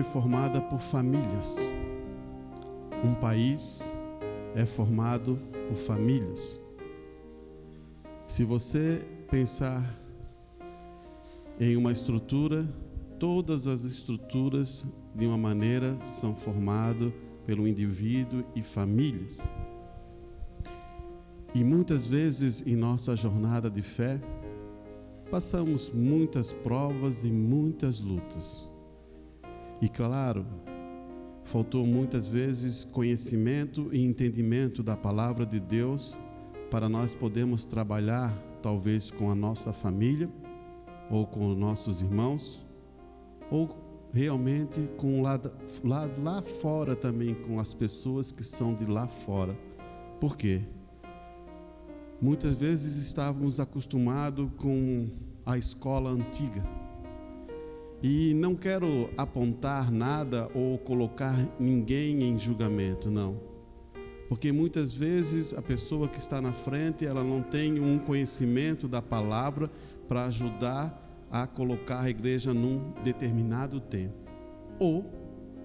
foi formada por famílias. Um país é formado por famílias. Se você pensar em uma estrutura, todas as estruturas, de uma maneira, são formadas pelo indivíduo e famílias. E muitas vezes em nossa jornada de fé, passamos muitas provas e muitas lutas. E claro, faltou muitas vezes conhecimento e entendimento da palavra de Deus para nós podermos trabalhar talvez com a nossa família, ou com os nossos irmãos, ou realmente com lá fora também, com as pessoas que são de lá fora. Por quê? Muitas vezes estávamos acostumados com a escola antiga. E não quero apontar nada ou colocar ninguém em julgamento, não. Porque muitas vezes a pessoa que está na frente, ela não tem um conhecimento da palavra para ajudar a colocar a igreja num determinado tempo. Ou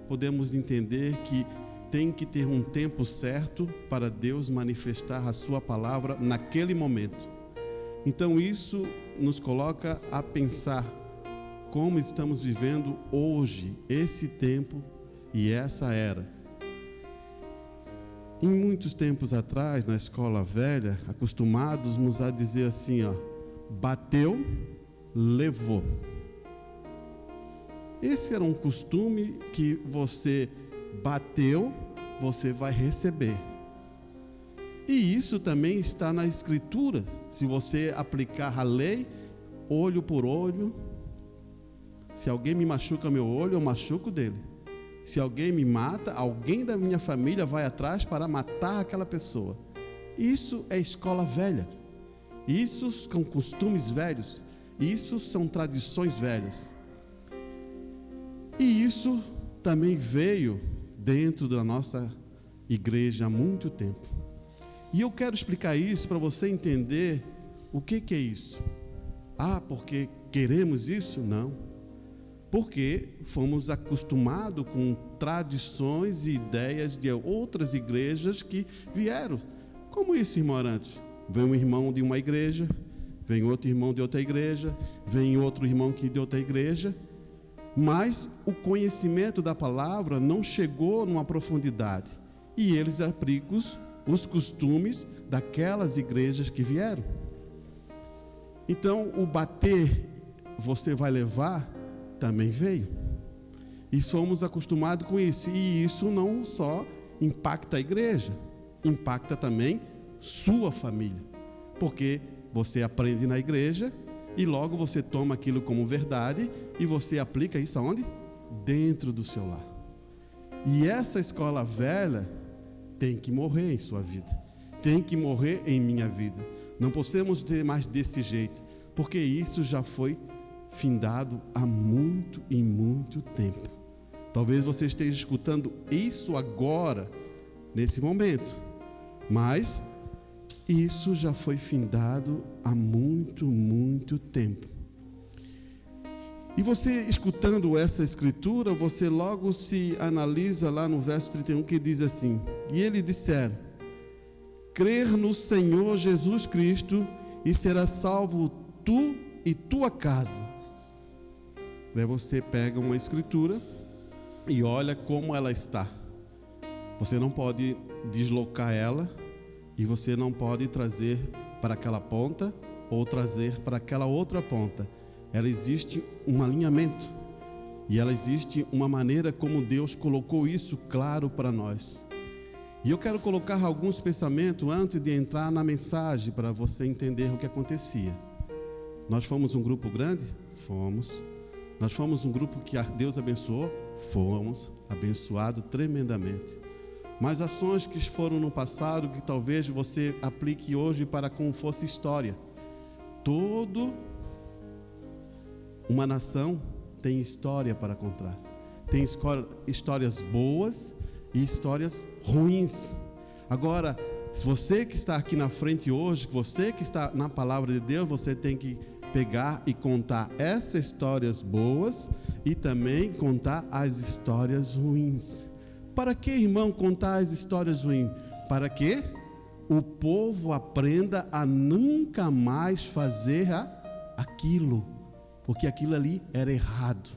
podemos entender que tem que ter um tempo certo para Deus manifestar a sua palavra naquele momento. Então isso nos coloca a pensar como estamos vivendo hoje, esse tempo e essa era. Em muitos tempos atrás, na escola velha, acostumados a dizer assim, bateu, levou. Esse era um costume que você bateu, você vai receber. E isso também está na Escritura. Se você aplicar a lei, olho por olho, se alguém me machuca meu olho, eu machuco dele. Se alguém me mata, alguém da minha família vai atrás para matar aquela pessoa. Isso é escola velha. Isso são costumes velhos. Isso são tradições velhas. E isso também veio dentro da nossa igreja há muito tempo. E eu quero explicar isso para você entender o que é isso. Porque queremos isso? Não. Porque fomos acostumados com tradições e ideias de outras igrejas que vieram. Como isso, irmão Arantes? Vem um irmão de uma igreja, vem outro irmão de outra igreja, vem outro irmão de outra igreja, mas o conhecimento da palavra não chegou numa profundidade. E eles aplicam os costumes daquelas igrejas que vieram. Então, o bater, você vai levar, também veio. E somos acostumados com isso. E isso não só impacta a igreja, impacta também sua família. Porque você aprende na igreja e logo você toma aquilo como verdade e você aplica isso aonde? Dentro do seu lar. E essa escola velha tem que morrer em sua vida. Tem que morrer em minha vida. Não podemos ter mais desse jeito, porque isso já foi findado há muito e muito tempo. Talvez você esteja escutando isso agora, nesse momento, mas isso já foi findado há muito, muito tempo. E você escutando essa escritura, você logo se analisa lá no verso 31 que diz assim: e ele disser, crer no Senhor Jesus Cristo e será salvo tu e tua casa. Daí você pega uma escritura e olha como ela está. Você não pode deslocar ela e você não pode trazer para aquela ponta ou trazer para aquela outra ponta. Ela existe um alinhamento e ela existe uma maneira como Deus colocou isso claro para nós. E eu quero colocar alguns pensamentos antes de entrar na mensagem para você entender o que acontecia. Nós fomos um grupo grande? Fomos. Nós fomos um grupo que Deus abençoou? Fomos abençoados tremendamente. Mas ações que foram no passado, que talvez você aplique hoje para como fosse história. Toda uma nação tem história para contar. Tem histórias boas e histórias ruins. Agora, se você que está aqui na frente hoje, você que está na palavra de Deus, você tem que pegar e contar essas histórias boas e também contar as histórias ruins. Para que, irmão, contar as histórias ruins? Para que o povo aprenda a nunca mais fazer aquilo, porque aquilo ali era errado.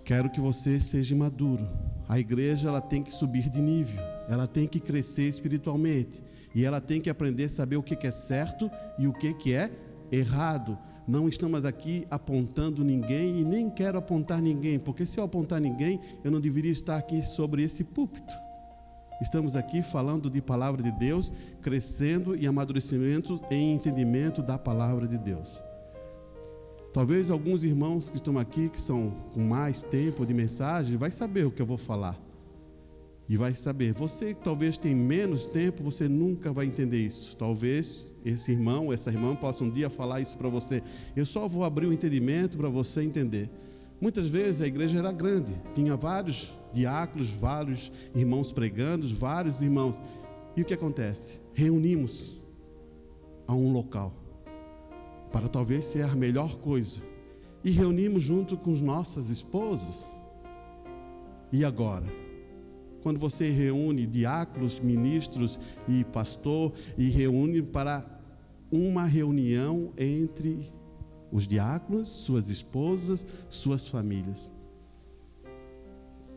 Quero que você seja maduro. A igreja, ela tem que subir de nível, ela tem que crescer espiritualmente, e ela tem que aprender a saber o que é certo e o que é errado. Não estamos aqui apontando ninguém, e nem quero apontar ninguém, porque se eu apontar ninguém, eu não deveria estar aqui sobre esse púlpito. Estamos aqui falando de palavra de Deus, crescendo e amadurecimento em entendimento da palavra de Deus. Talvez alguns irmãos que estão aqui, que são com mais tempo de mensagem, vai saber o que eu vou falar. E vai saber. Você que talvez tem menos tempo, você nunca vai entender isso. Talvez esse irmão, essa irmã possa um dia falar isso para você. Eu só vou abrir o entendimento para você entender. Muitas vezes a igreja era grande, tinha vários diáconos, vários irmãos pregando, vários irmãos. E o que acontece? Reunimos a um local, para talvez ser a melhor coisa, e reunimos junto com as nossas esposas. E agora? Quando você reúne diáconos, ministros e pastor, e reúne para uma reunião entre os diáconos, suas esposas, suas famílias,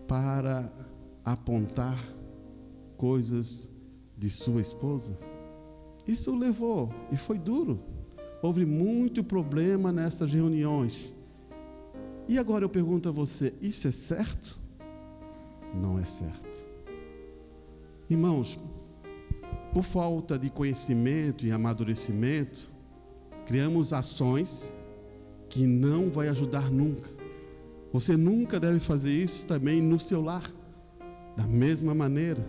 para apontar coisas de sua esposa. Isso levou, e foi duro. Houve muito problema nessas reuniões. E agora eu pergunto a você, isso é certo? Não é certo. Irmãos, por falta de conhecimento e amadurecimento, criamos ações que não vai ajudar nunca. Você nunca deve fazer isso também no seu lar. Da mesma maneira,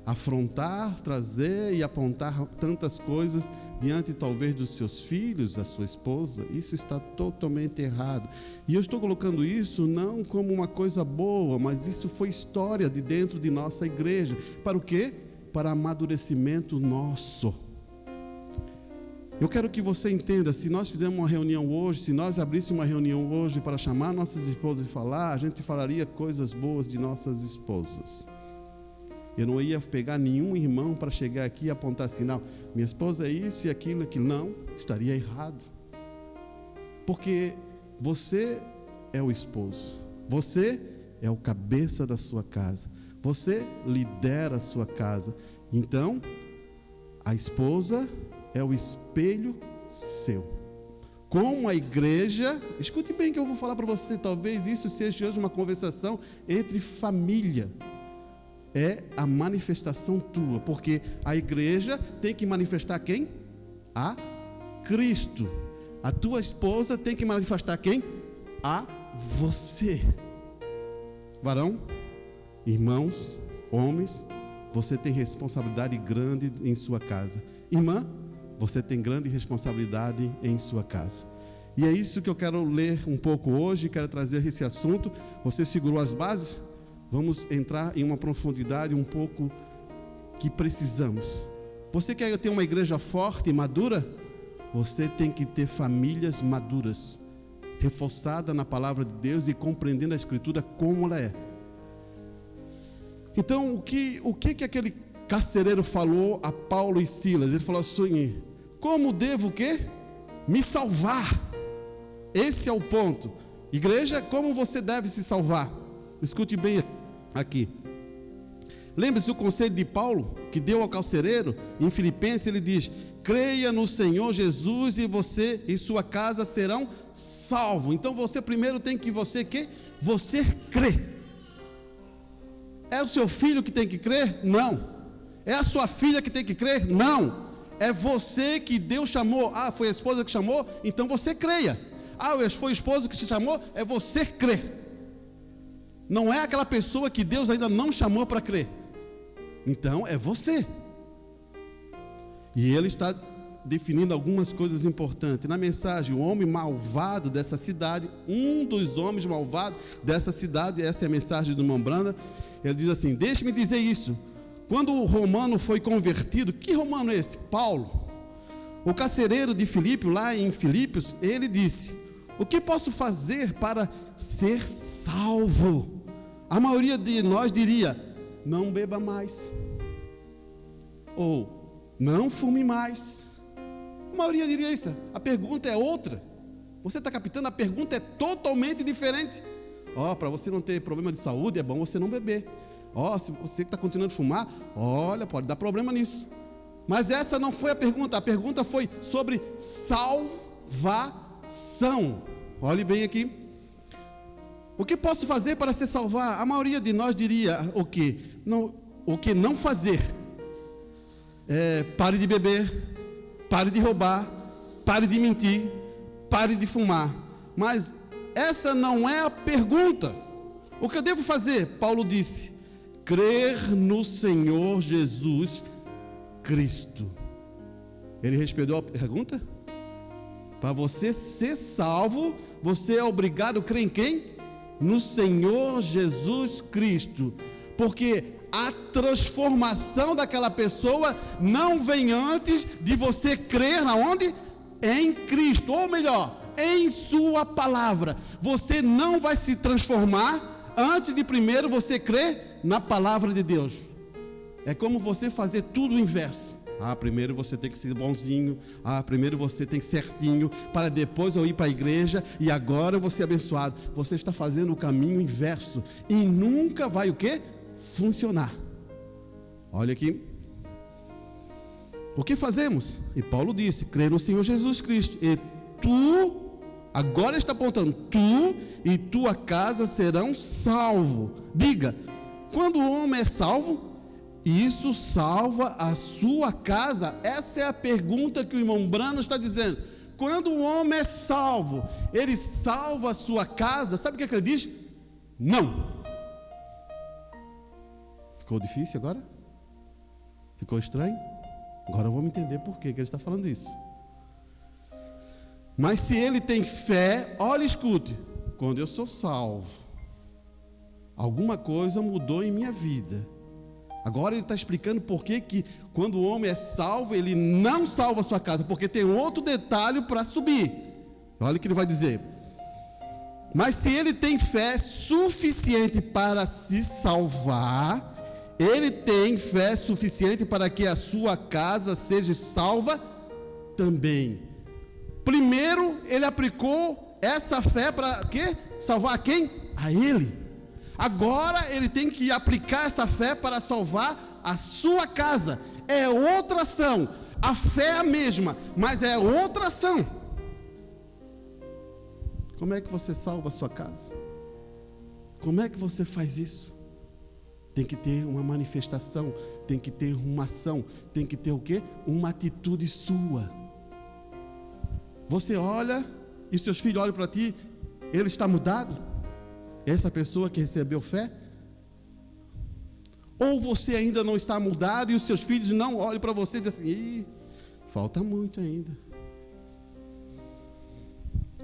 afrontar, trazer e apontar tantas coisas diante talvez dos seus filhos, da sua esposa, isso está totalmente errado. E eu estou colocando isso não como uma coisa boa, mas isso foi história de dentro de nossa igreja. Para o quê? Para amadurecimento nosso. Eu quero que você entenda, se nós fizermos uma reunião hoje, se nós abríssemos uma reunião hoje para chamar nossas esposas e falar, a gente falaria coisas boas de nossas esposas. Eu não ia pegar nenhum irmão para chegar aqui e apontar assim, não, minha esposa é isso e aquilo, não, estaria errado. Porque você é o esposo, você é o cabeça da sua casa, você lidera a sua casa. Então, a esposa é o espelho seu. Como a igreja, escute bem que eu vou falar para você, talvez isso seja hoje uma conversação entre família. É a manifestação tua, porque a igreja tem que manifestar quem? A Cristo. A tua esposa tem que manifestar quem? A você. Varão, irmãos, homens, você tem responsabilidade grande em sua casa. Irmã, você tem grande responsabilidade em sua casa. E é isso que eu quero ler um pouco hoje, quero trazer esse assunto. Você segurou as bases? Vamos entrar em uma profundidade um pouco que precisamos. Você quer ter uma igreja forte e madura? Você tem que ter famílias maduras, reforçada na palavra de Deus e compreendendo a Escritura como ela é. Então, o que aquele carcereiro falou a Paulo e Silas? Ele falou assim, como devo o quê? Me salvar. Esse é o ponto. Igreja, como você deve se salvar? Escute bem aqui. Lembre-se do conselho de Paulo, que deu ao carcereiro, em Filipenses ele diz, creia no Senhor Jesus e você e sua casa serão salvos. Então você primeiro tem que você crê. É o seu filho que tem que crer? Não. É a sua filha que tem que crer? Não. É você que Deus chamou. Ah, foi a esposa que chamou? Então você creia. Ah, foi o esposo que te chamou? É você crer. Não é aquela pessoa que Deus ainda não chamou para crer. Então é você. E ele está definindo algumas coisas importantes. Na mensagem, o homem malvado dessa cidade, um dos homens malvados dessa cidade, essa é a mensagem do irmão Branda, ele diz assim, deixe-me dizer isso. Quando o romano foi convertido, que romano é esse? Paulo. O carcereiro de Filipe, lá em Filipos, ele disse, O que posso fazer para ser salvo? A maioria de nós diria: não beba mais, ou não fume mais. A maioria diria isso. A pergunta é outra. Você está captando? A pergunta é totalmente diferente. Para você não ter problema de saúde, é bom você não beber. Se você está continuando a fumar, olha, pode dar problema nisso. Mas essa não foi a pergunta. A pergunta foi sobre salvação. Olhe bem aqui. O que posso fazer para se salvar? A maioria de nós diria o quê? O que não fazer? Pare de beber, pare de roubar, pare de mentir, pare de fumar. Mas essa não é a pergunta. O que eu devo fazer? Paulo disse: crer no Senhor Jesus Cristo. Ele respondeu a pergunta? Para você ser salvo, você é obrigado a crer em quem? No Senhor Jesus Cristo. Porque a transformação daquela pessoa não vem antes de você crer aonde? Em Cristo, ou melhor, em sua palavra. Você não vai se transformar antes de primeiro você crer na palavra de Deus. É como você fazer tudo o inverso. Primeiro você tem que ser bonzinho. Primeiro você tem que ser certinho, para depois eu ir para a igreja e agora eu vou ser abençoado. Você está fazendo o caminho inverso e nunca vai o quê? Funcionar. Olha aqui. O que fazemos? E Paulo disse: crer no Senhor Jesus Cristo, e tu, agora está apontando, tu e tua casa serão salvos. Diga, quando o homem é salvo, isso salva a sua casa? Essa é a pergunta que o irmão Brano está dizendo. Quando o homem é salvo, ele salva a sua casa? Sabe o que ele diz? Não. Ficou difícil agora? Ficou estranho? Agora vamos entender por que ele está falando isso. Mas se ele tem fé, olha, escute, quando eu sou salvo, alguma coisa mudou em minha vida. Agora ele está explicando por que quando o homem é salvo, ele não salva a sua casa, porque tem outro detalhe para subir. Olha o que ele vai dizer. Mas se ele tem fé suficiente para se salvar, ele tem fé suficiente para que a sua casa seja salva também. Primeiro, ele aplicou essa fé para quê? Salvar quem? A ele. Agora ele tem que aplicar essa fé para salvar a sua casa. É outra ação. A fé é a mesma, mas é outra ação. Como é que você salva a sua casa? Como é que você faz isso? Tem que ter uma manifestação, tem que ter uma ação, tem que ter o quê? Uma atitude sua. Você olha e seus filhos olham para ti, ele está mudado? Essa pessoa que recebeu fé? Ou você ainda não está mudado e os seus filhos não olham para você e dizem assim: falta muito ainda.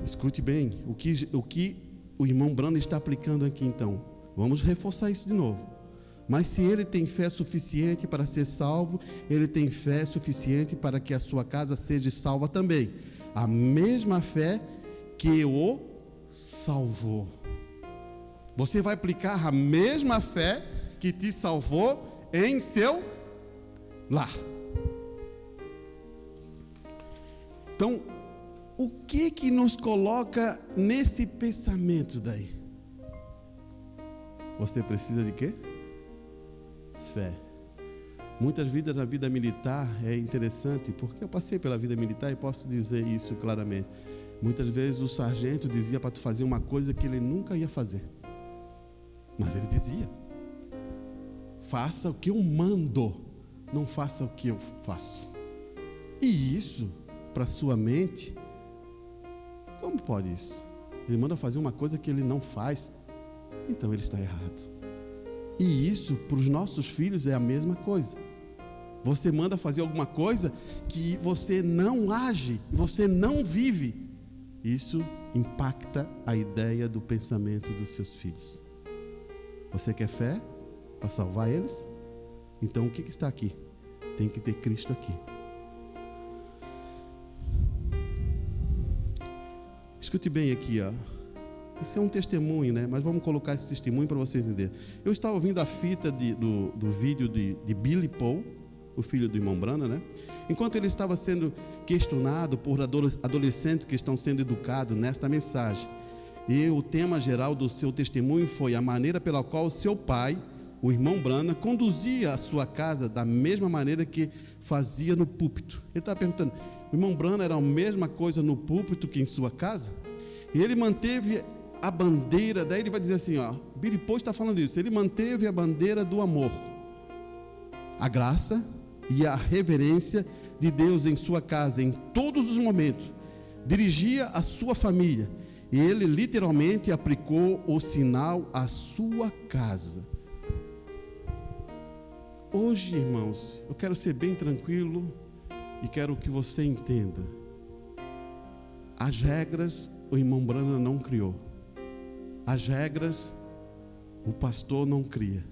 Escute bem o que o irmão Brano está aplicando aqui então. Vamos reforçar isso de novo. Mas se ele tem fé suficiente para ser salvo, ele tem fé suficiente para que a sua casa seja salva também. A mesma fé que o salvou. Você vai aplicar a mesma fé que te salvou em seu lar. Então, o que nos coloca nesse pensamento daí? Você precisa de quê? Fé. Muitas vidas na vida militar é interessante, porque eu passei pela vida militar e posso dizer isso claramente. Muitas vezes o sargento dizia para tu fazer uma coisa que ele nunca ia fazer. Mas ele dizia: faça o que eu mando, não faça o que eu faço. E isso, para sua mente, como pode isso? Ele manda fazer uma coisa que ele não faz, então ele está errado. E isso, para os nossos filhos, é a mesma coisa. Você manda fazer alguma coisa que você não age, você não vive. Isso impacta a ideia do pensamento dos seus filhos. Você quer fé para salvar eles? Então o que está aqui? Tem que ter Cristo aqui. Escute bem aqui, ó. Esse é um testemunho, né? Mas vamos colocar esse testemunho para você entender. Eu estava ouvindo a fita do vídeo de Billy Paul, o filho do irmão Branham, né? Enquanto ele estava sendo questionado por adolescentes que estão sendo educados nesta mensagem. E o tema geral do seu testemunho foi a maneira pela qual o seu pai, o irmão Branham, conduzia a sua casa da mesma maneira que fazia no púlpito. Ele estava perguntando, o irmão Branham era a mesma coisa no púlpito que em sua casa? E ele manteve a bandeira, daí ele vai dizer assim, ó, Billy Paul está falando isso, ele manteve a bandeira do amor, a graça e a reverência de Deus em sua casa, em todos os momentos. Dirigia a sua família, e ele literalmente aplicou o sinal à sua casa. Hoje, irmãos, eu quero ser bem tranquilo e quero que você entenda. As regras o irmão Branham não criou. As regras o pastor não cria.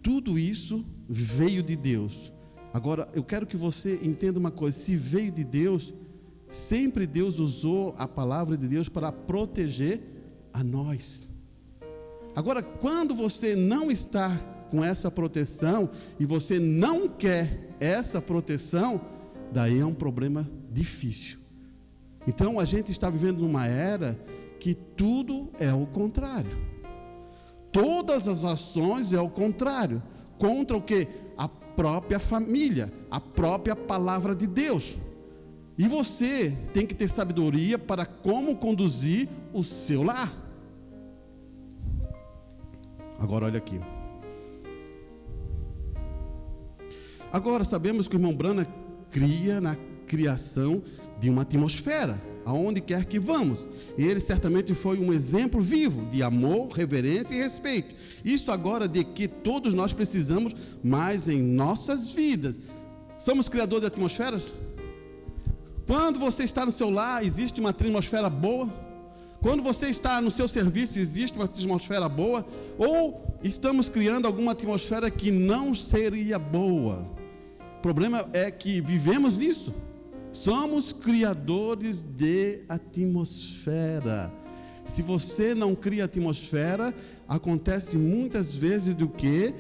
Tudo isso veio de Deus. Agora, eu quero que você entenda uma coisa. Se veio de Deus, sempre Deus usou a palavra de Deus para proteger a nós. Agora, quando você não está com essa proteção e você não quer essa proteção, daí é um problema difícil. Então a gente está vivendo numa era que tudo é o contrário. Todas as ações é o contrário. Contra o que? A própria família, a própria palavra de Deus. E você tem que ter sabedoria para como conduzir o seu lar. Agora olha aqui. Agora sabemos que o irmão Branham cria na criação de uma atmosfera, aonde quer que vamos. E ele certamente foi um exemplo vivo de amor, reverência e respeito. Isso agora de que todos nós precisamos mais em nossas vidas. Somos criadores de atmosferas? Quando você está no seu lar, existe uma atmosfera boa? Quando você está no seu serviço, existe uma atmosfera boa? Ou estamos criando alguma atmosfera que não seria boa? O problema é que vivemos nisso. Somos criadores de atmosfera. Se você não cria atmosfera, acontece muitas vezes do que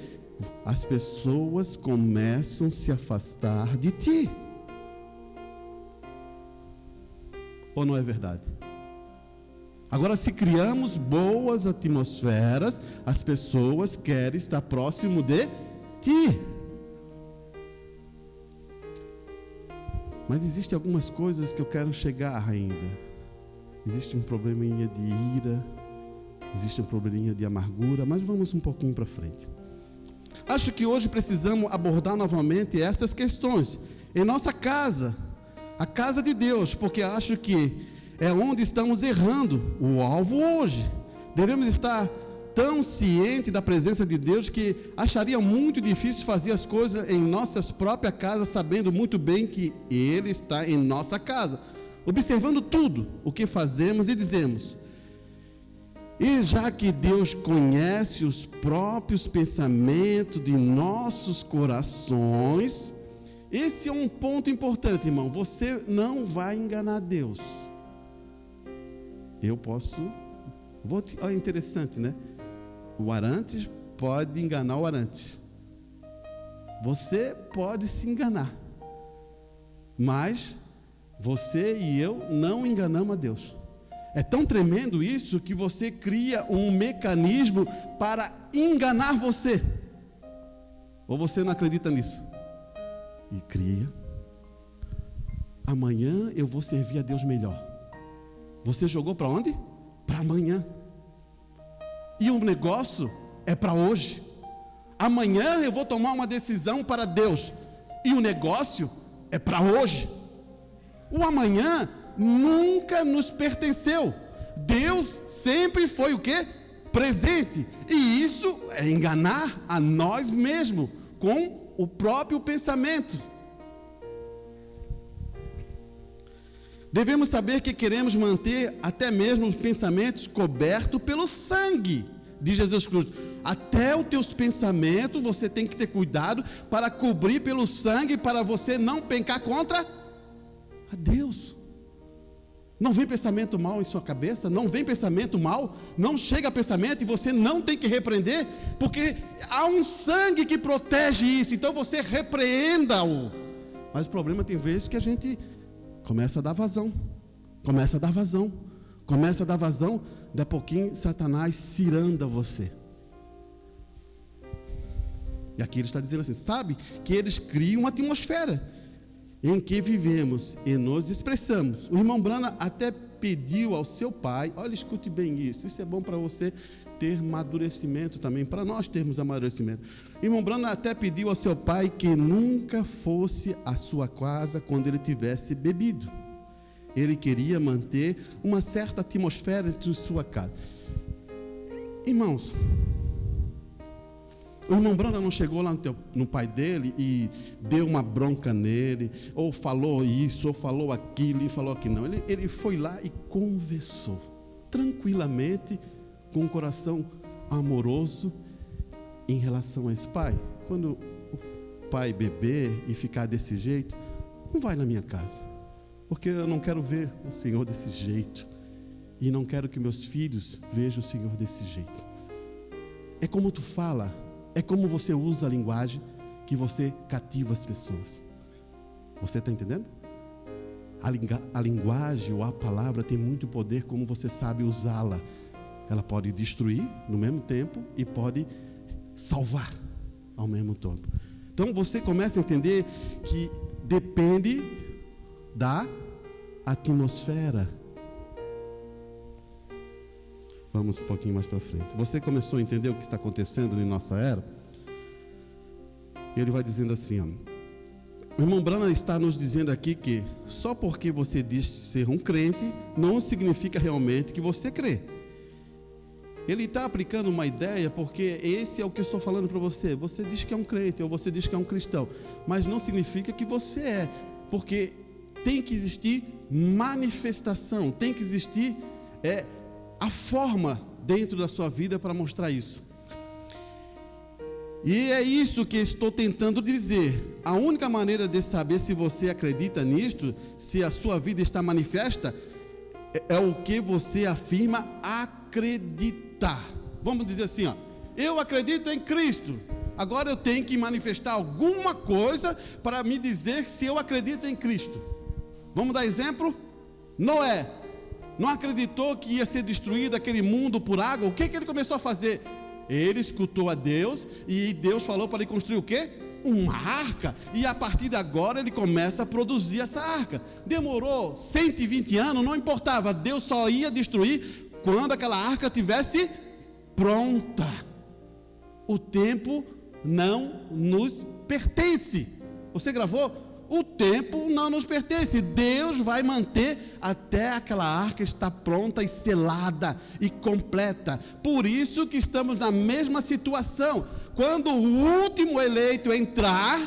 as pessoas começam a se afastar de ti. Ou não é verdade? Agora, se criamos boas atmosferas, as pessoas querem estar próximo de ti. Mas existem algumas coisas que eu quero chegar ainda. Existe um probleminha de ira, existe um probleminha de amargura, mas vamos um pouquinho para frente. Acho que hoje precisamos abordar novamente essas questões em nossa casa, a casa de Deus, porque acho que é onde estamos errando o alvo hoje. Devemos estar tão cientes da presença de Deus que acharia muito difícil fazer as coisas em nossas próprias casas, sabendo muito bem que Ele está em nossa casa, observando tudo o que fazemos e dizemos. E já que Deus conhece os próprios pensamentos de nossos corações, esse é um ponto importante, irmão. Você não vai enganar Deus. Eu posso... Olha, interessante, né? O Arantes pode enganar o Arantes. Você pode se enganar. Mas você e eu não enganamos a Deus. É tão tremendo isso que você cria um mecanismo para enganar você. Ou você não acredita nisso? E cria. Amanhã eu vou servir a Deus melhor. Você jogou para onde? Para amanhã. E o negócio é para hoje. Amanhã eu vou tomar uma decisão para Deus. E o negócio é para hoje. O amanhã nunca nos pertenceu. Deus sempre foi o quê? Presente. E isso é enganar a nós mesmos com o próprio pensamento. Devemos saber que queremos manter até mesmo os pensamentos cobertos pelo sangue de Jesus Cristo. Até os teus pensamentos você tem que ter cuidado para cobrir pelo sangue, para você não pecar contra a Deus. Não vem pensamento mal em sua cabeça, não vem pensamento mal, não chega pensamento e você não tem que repreender, porque há um sangue que protege isso, então você repreenda-o. Mas o problema tem vezes que a gente começa a dar vazão, daqui a pouquinho Satanás ciranda você. E aqui ele está dizendo assim, sabe que eles criam uma atmosfera em que vivemos e nos expressamos. O irmão Branham até pediu ao seu pai, olha, escute bem isso é bom para você ter amadurecimento também, para nós termos amadurecimento. O irmão Branham até pediu ao seu pai que nunca fosse à sua casa quando ele tivesse bebido. Ele queria manter uma certa atmosfera entre sua casa. Irmãos, o irmão Branham não chegou lá no pai dele e deu uma bronca nele, ou falou isso, ou falou aquilo, e falou aquilo. Não, ele foi lá e conversou, tranquilamente, com um coração amoroso, em relação a esse pai. Quando o pai beber e ficar desse jeito, não vai na minha casa, porque eu não quero ver o Senhor desse jeito, e não quero que meus filhos vejam o Senhor desse jeito. É como tu fala, é como você usa a linguagem que você cativa as pessoas. Você está entendendo? A linguagem ou a palavra tem muito poder, como você sabe usá-la. Ela pode destruir no mesmo tempo e pode salvar ao mesmo tempo. Então você começa a entender que depende da atmosfera. Vamos um pouquinho mais para frente. Você começou a entender o que está acontecendo em nossa era? Ele vai dizendo assim, ó, o irmão Branham está nos dizendo aqui que só porque você diz ser um crente, não significa realmente que você crê. Ele está aplicando uma ideia, porque esse é o que eu estou falando para você. Você diz que é um crente, ou você diz que é um cristão, mas não significa que você é, porque tem que existir manifestação, tem que existir a forma dentro da sua vida para mostrar isso. E é isso que estou tentando dizer. A única maneira de saber se você acredita nisto, se a sua vida está manifesta, é o que você afirma acreditar. Vamos dizer assim, ó, eu acredito em Cristo. Agora eu tenho que manifestar alguma coisa para me dizer se eu acredito em Cristo. Vamos dar exemplo? Noé não acreditou que ia ser destruído aquele mundo por água. O que ele começou a fazer? Ele escutou a Deus e Deus falou para ele construir o quê? Uma arca. E a partir de agora ele começa a produzir essa arca. Demorou 120 anos, não importava. Deus só ia destruir quando aquela arca estivesse pronta. O tempo não nos pertence. Você gravou? O tempo não nos pertence. Deus vai manter até aquela arca estar pronta e selada e completa. Por isso que estamos na mesma situação. Quando o último eleito entrar,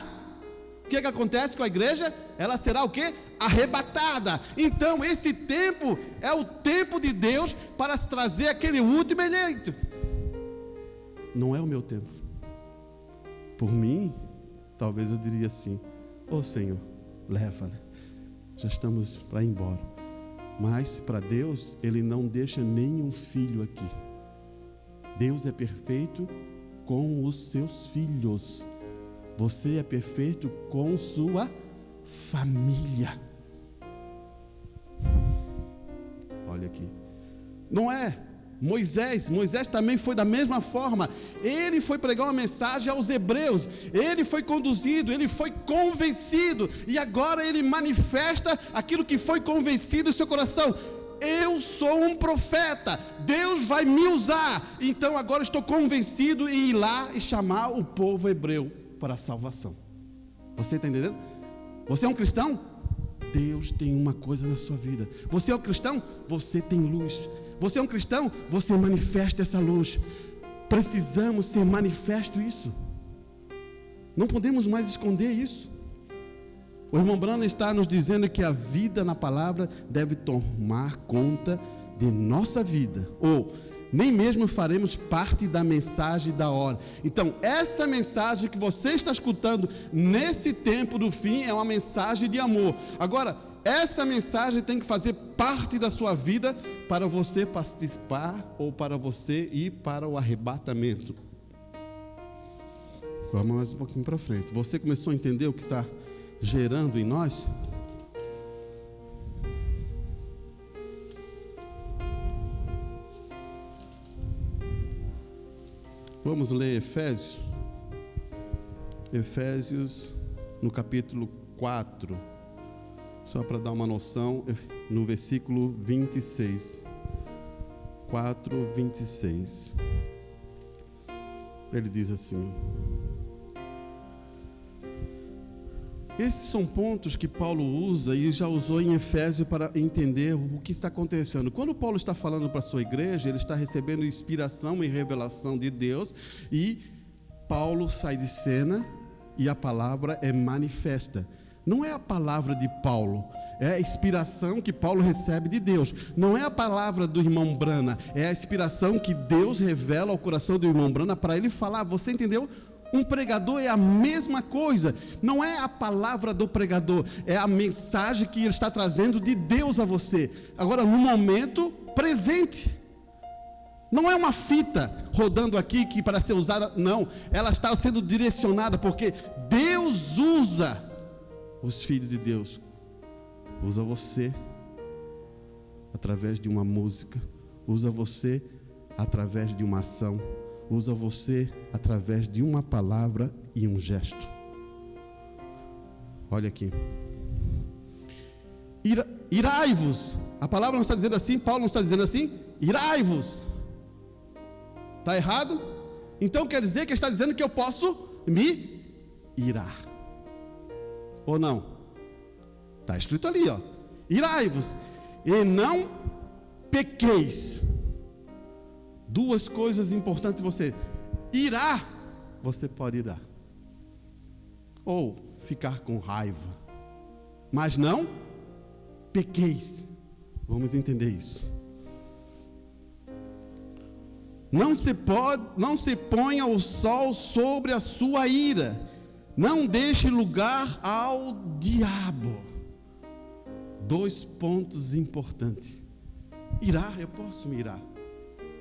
o que acontece com a igreja? Ela será o quê? Arrebatada. Então esse tempo é o tempo de Deus para trazer aquele último eleito. Não é o meu tempo. Por mim, talvez eu diria assim: ô Senhor, leva, né? Já estamos para ir embora. Mas para Deus, Ele não deixa nenhum filho aqui. Deus é perfeito com os seus filhos. Você é perfeito com sua família. Olha aqui. Não é? Moisés também foi da mesma forma. Ele foi pregar uma mensagem aos hebreus, ele foi conduzido, ele foi convencido, e agora ele manifesta aquilo que foi convencido em seu coração. Eu sou um profeta, Deus vai me usar, então agora estou convencido em ir lá e chamar o povo hebreu para a salvação. Você está entendendo? Você é um cristão? Deus tem uma coisa na sua vida. Você é um cristão? Você tem luz. Você é um cristão? Você manifesta essa luz. Precisamos ser manifesto isso. Não podemos mais esconder isso. O irmão Branham está nos dizendo que a vida na palavra deve tomar conta de nossa vida, ou nem mesmo faremos parte da mensagem da hora. Então essa mensagem que você está escutando nesse tempo do fim é uma mensagem de amor. Agora, essa mensagem tem que fazer parte da sua vida para você participar ou para você ir para o arrebatamento. Vamos mais um pouquinho para frente. Você começou a entender o que está gerando em nós? Vamos ler Efésios. Efésios no capítulo 4. Só para dar uma noção, no versículo 26. 4, 26. Ele diz assim: esses são pontos que Paulo usa e já usou em Efésios para entender o que está acontecendo. Quando Paulo está falando para a sua igreja, ele está recebendo inspiração e revelação de Deus, e Paulo sai de cena e a palavra é manifesta. Não é a palavra de Paulo, é a inspiração que Paulo recebe de Deus. Não é a palavra do irmão Brana, é a inspiração que Deus revela ao coração do irmão Brana para ele falar. Você entendeu? Um pregador é a mesma coisa. Não é a palavra do pregador, é a mensagem que ele está trazendo de Deus a você. Agora, no momento presente. Não é uma fita rodando aqui que para ser usada, não. Ela está sendo direcionada porque Deus usa os filhos de Deus. Usa você através de uma música, usa você através de uma ação, usa você através de uma palavra e um gesto. Olha aqui. Irai-vos. A palavra não está dizendo assim, Paulo não está dizendo assim. Irai-vos. Está errado? Então quer dizer que ele está dizendo que eu posso me irar. Ou não? Está escrito ali, ó. Irai-vos e não pequeis. Duas coisas importantes você. Irar, você pode irar. Ou ficar com raiva. Mas não pequeis. Vamos entender isso. Não se ponha o sol sobre a sua ira. Não deixe lugar ao diabo. Dois pontos importantes. Irar, eu posso me irar.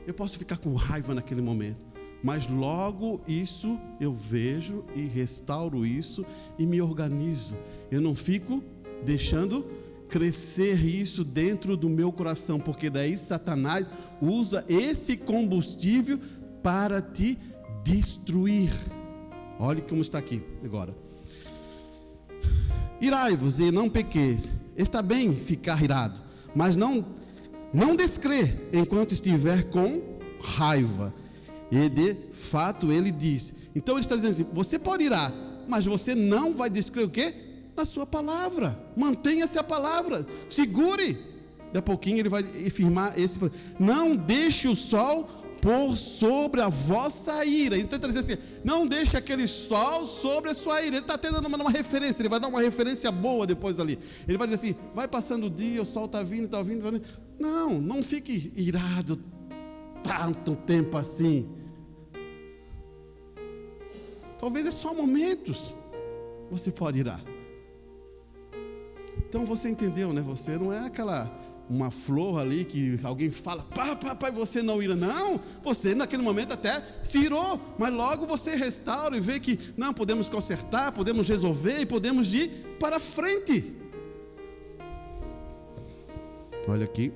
Eu posso ficar com raiva naquele momento. Mas logo isso eu vejo e restauro isso e me organizo. Eu não fico deixando crescer isso dentro do meu coração, porque daí Satanás usa esse combustível para te destruir. Olhe como está aqui agora. Irai-vos e não pequeis. Está bem ficar irado, mas não descrer enquanto estiver com raiva. E de fato ele diz. Então ele está dizendo assim, você pode irar, mas você não vai descrer o quê? Na sua palavra. Mantenha-se a palavra. Segure. Daqui a pouquinho ele vai afirmar esse. Não deixe o sol pôr sobre a vossa ira. Então ele está dizendo assim, não deixe aquele sol sobre a sua ira. Ele está tendo uma referência, ele vai dar uma referência boa depois ali. Ele vai dizer assim, vai passando o dia, o sol está vindo, está vindo, está vindo. Não fique irado tanto tempo assim. Talvez é só momentos. Você pode irar. Então você entendeu, né? Você não é uma flor ali que alguém fala, pai, você não ira. Não, você naquele momento até se irou, mas logo você restaura e vê que não, podemos consertar, podemos resolver e podemos ir para frente. Olha aqui.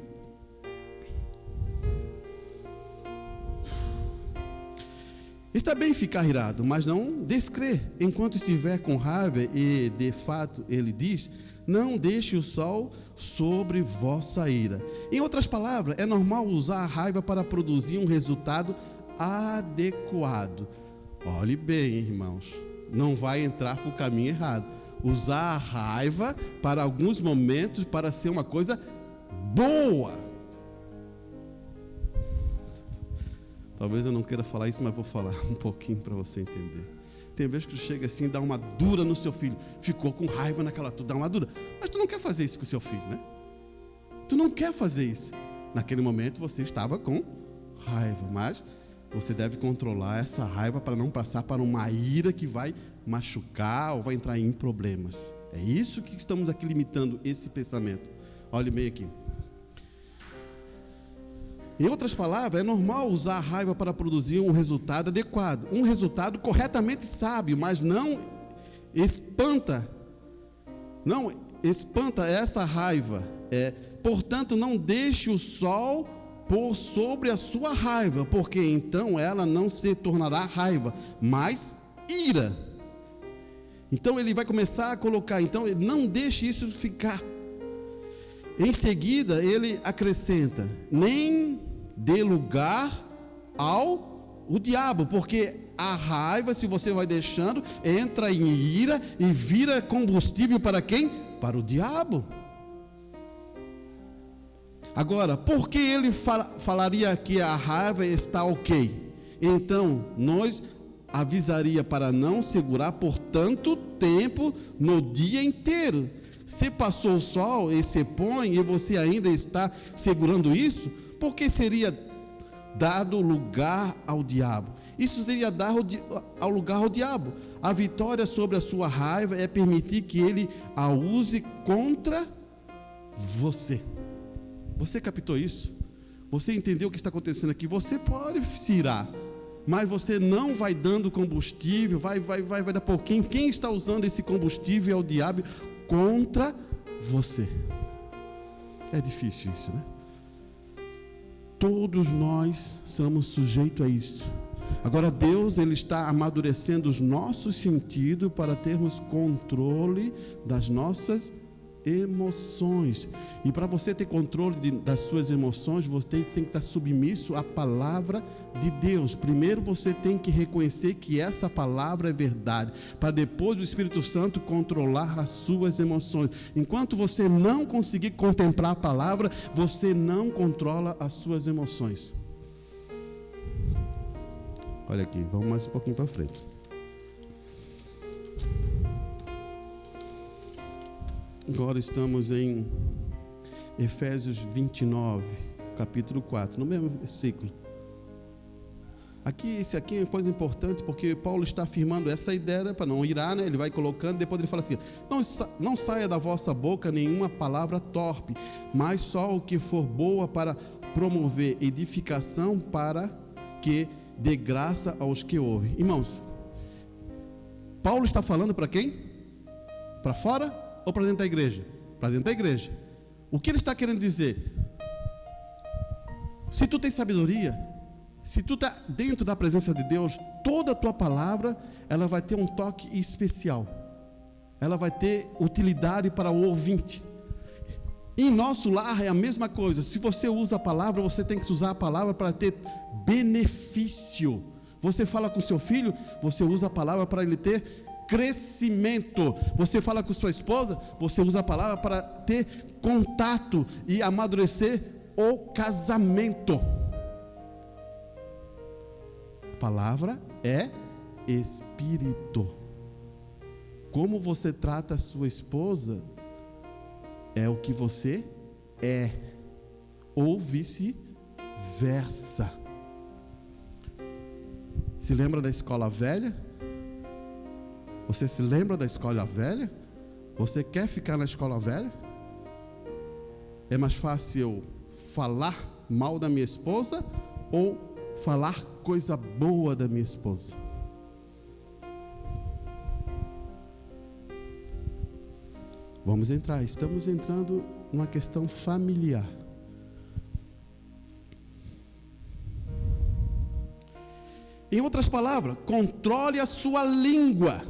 Está bem ficar irado, mas não descrer enquanto estiver com raiva. E de fato ele diz, não deixe o sol sobre vossa ira. Em outras palavras, é normal usar a raiva para produzir um resultado adequado. Olhe bem, irmãos, não vai entrar para o caminho errado. Usar a raiva para alguns momentos para ser uma coisa boa. Talvez eu não queira falar isso, mas vou falar um pouquinho para você entender. Tem vezes que tu chega assim e dá uma dura no seu filho. Ficou com raiva tu dá uma dura. Mas tu não quer fazer isso com o seu filho, né? Tu não quer fazer isso. Naquele momento você estava com raiva, mas você deve controlar essa raiva para não passar para uma ira que vai machucar ou vai entrar em problemas. É isso que estamos aqui limitando esse pensamento. Olhe bem aqui. Em outras palavras, é normal usar a raiva para produzir um resultado adequado, um resultado corretamente sábio, mas não espanta essa raiva. Portanto, não deixe o sol pôr sobre a sua raiva, porque então ela não se tornará raiva, mas ira. Então ele vai começar a colocar, então não deixe isso ficar. Em seguida ele acrescenta: nem dê lugar ao diabo, porque a raiva, se você vai deixando, entra em ira e vira combustível para quem? Para o diabo. Agora, por que ele falaria que a raiva está ok? Então, nós avisaria para não segurar por tanto tempo no dia inteiro. Se passou o sol e se põe e você ainda está segurando isso, por que seria dado lugar ao diabo? Isso seria dar ao lugar ao diabo. A vitória sobre a sua raiva é permitir que ele a use contra você. Você captou isso? Você entendeu o que está acontecendo aqui? Você pode se irar, mas você não vai dando combustível, vai dar pouquinho. Quem está usando esse combustível é o diabo contra você. É difícil isso, né? Todos nós somos sujeitos a isso. Agora Deus, Ele está amadurecendo os nossos sentidos para termos controle das nossas emoções. E para você ter controle das suas emoções, você tem que estar submisso à palavra de Deus. Primeiro você tem que reconhecer que essa palavra é verdade, para depois o Espírito Santo controlar as suas emoções. Enquanto você não conseguir contemplar a palavra, você não controla as suas emoções. Olha aqui, vamos mais um pouquinho para frente. Agora estamos em Efésios 29, capítulo 4, no mesmo versículo. Esse aqui é uma coisa importante, porque Paulo está afirmando essa ideia para não irar, né? Ele vai colocando, depois ele fala assim: não saia da vossa boca nenhuma palavra torpe, mas só o que for boa para promover edificação, para que dê graça aos que ouvem. Irmãos, Paulo está falando para quem? Para fora ou para dentro da igreja? Para dentro da igreja. O que ele está querendo dizer? Se tu tens sabedoria, se tu está dentro da presença de Deus, toda a tua palavra, ela vai ter um toque especial. Ela vai ter utilidade para o ouvinte. Em nosso lar é a mesma coisa. Se você usa a palavra, você tem que usar a palavra para ter benefício. Você fala com seu filho, você usa a palavra para ele ter crescimento. Você fala com sua esposa, você usa a palavra para ter contato e amadurecer o casamento. A palavra é espírito. Como você trata a sua esposa é o que você é, ou vice-versa. Se lembra da escola velha? Você se lembra da escola velha? Você quer ficar na escola velha? É mais fácil eu falar mal da minha esposa ou falar coisa boa da minha esposa? Vamos entrar, estamos entrando numa questão familiar. Em outras palavras, controle a sua língua.